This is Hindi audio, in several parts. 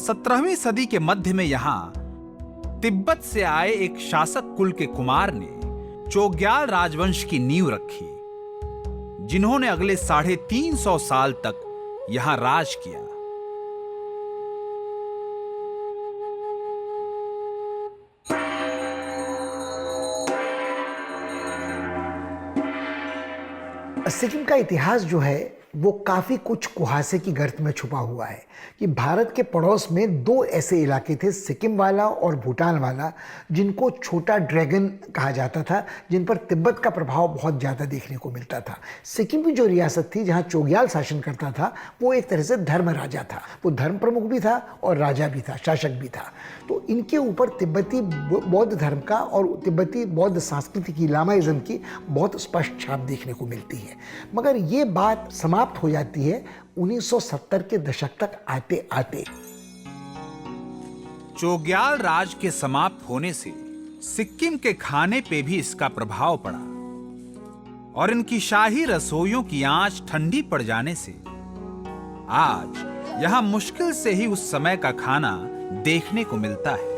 17वीं सदी के मध्य में यहाँ तिब्बत से आए एक शासक कुल के कुमार ने चोग्याल राजवंश की नींव रखी, जिन्होंने अगले 350 साल तक यहां राज किया। सिक्किम का इतिहास जो है वो काफ़ी कुछ कुहासे की गर्त में छुपा हुआ है कि भारत के पड़ोस में दो ऐसे इलाके थे, सिक्किम वाला और भूटान वाला, जिनको छोटा ड्रैगन कहा जाता था, जिन पर तिब्बत का प्रभाव बहुत ज़्यादा देखने को मिलता था। सिक्किम की जो रियासत थी जहाँ चोग्याल शासन करता था, वो एक तरह से धर्म राजा था। वो धर्म प्रमुख भी था और राजा भी था, शासक भी था। तो इनके ऊपर तिब्बती बौद्ध धर्म का और तिब्बती बौद्ध संस्कृति की, लामाइज्म की बहुत स्पष्ट छाप देखने को मिलती है। मगर ये बात समाप्त हो जाती है 1970 के दशक तक आते आते। चोग्याल राज के समाप्त होने से सिक्किम के खाने पे भी इसका प्रभाव पड़ा और इनकी शाही रसोइयों की आंच ठंडी पड़ जाने से आज यहां मुश्किल से ही उस समय का खाना देखने को मिलता है।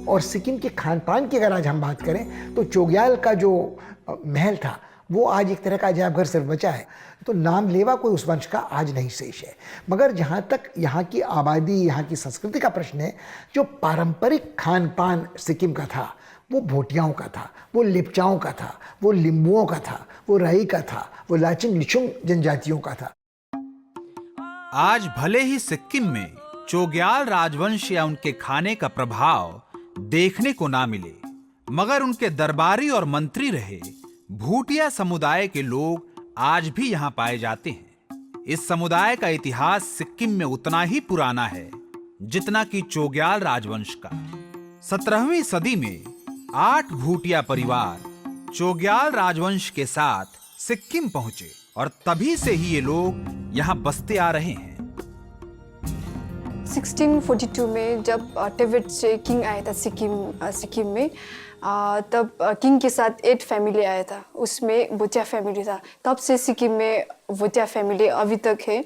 और सिक्किम के खान पान की अगर आज हम बात करें तो चोग्याल का जो महल था वो आज एक तरह का अजायब घर सिर्फ बचा है। तो नाम लेवा कोई उस वंश का आज नहीं शेष है। मगर जहाँ तक यहाँ की आबादी, यहाँ की संस्कृति का प्रश्न है, जो पारंपरिक खान पान सिक्किम का था वो भोटियाओं का था, वो लेपचाओं का था, वो लिम्बुओं का था, वो राई का था, वो लाचिंग लिचुंग जनजातियों का था। आज भले ही सिक्किम में चोग्याल राजवंश या उनके खाने का प्रभाव देखने को ना मिले, मगर उनके दरबारी और मंत्री रहे भूटिया समुदाय के लोग आज भी यहां पाए जाते हैं। इस समुदाय का इतिहास सिक्किम में उतना ही पुराना है जितना कि चोग्याल राजवंश का। 17वीं सदी में 8 भूटिया परिवार चोग्याल राजवंश के साथ सिक्किम पहुंचे और तभी से ही ये लोग यहां बसते आ रहे हैं। 1642 में जब टिबेट से किंग आया था सिक्किम में, तब किंग के साथ 8 फैमिली आया था, उसमें भूटिया फैमिली था। तब से सिक्किम में भूटिया फैमिली अभी तक है।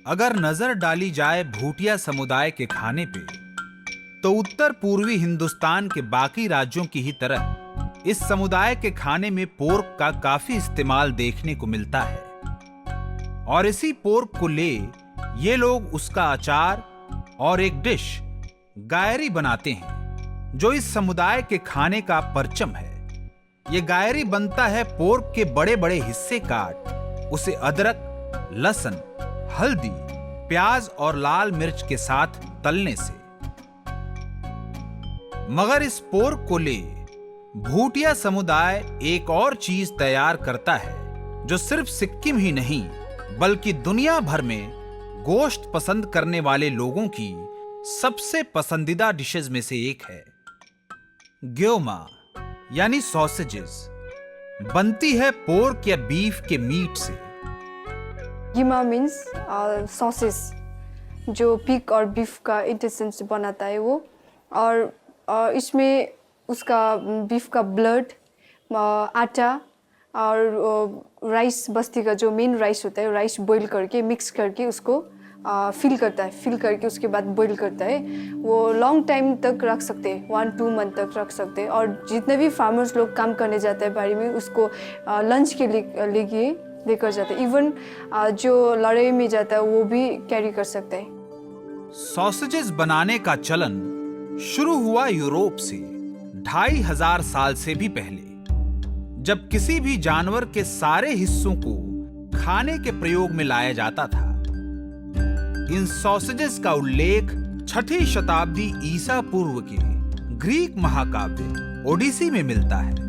अगर नजर डाली जाए भूटिया समुदाय के खाने पे, तो उत्तर पूर्वी हिंदुस्तान के बाकी राज्यों की ही तरह इस समुदाय के खाने में पोर्क का काफी इस्तेमाल देखने को मिलता है और इसी पोर्क को ले ये लोग उसका अचार और एक डिश गायरी बनाते हैं, जो इस समुदाय के खाने का परचम है। ये गायरी बनता है पोर्क के बड़े बड़े हिस्से काट उसे अदरक, लहसुन, हल्दी, प्याज और लाल मिर्च के साथ तलने से। मगर इस पोर्क को ले भूटिया समुदाय एक और चीज तैयार करता है जो सिर्फ सिक्किम ही नहीं बल्कि दुनिया भर में गोश्त पसंद करने वाले लोगों की सबसे पसंदीदा डिशेज में से एक है। ग्योमा यानी सॉसेजेस बनती है पोर्क या बीफ के मीट से। गिमा मीन्स सॉसेस, जो पिग और बीफ का इंटेस्टाइन से बनाता है वो, और इसमें उसका बीफ का ब्लड, आटा और राइस, बस्ती का जो मेन राइस होता है, राइस बॉईल करके मिक्स करके उसको फिल करता है। फिल करके उसके बाद बॉईल करता है। वो लॉन्ग टाइम तक रख सकते हैं, 1-2 मंथ तक रख सकते हैं। और जितने भी फार्मर्स लोग काम करने जाते हैं बाड़ी में, उसको लंच के लिए लेकर जाते हैं। इवन जो लड़ाई में जाता है वो भी कैरी कर सकते हैं। सॉसेजेस बनाने का चलन शुरू हुआ यूरोप से 2500 साल से भी पहले, जब किसी भी जानवर के सारे हिस्सों को खाने के प्रयोग में लाया जाता था। इन सॉसेजेस का उल्लेख 6ठी शताब्दी ईसा पूर्व के ग्रीक महाकाव्य ओडिसी में मिलता है।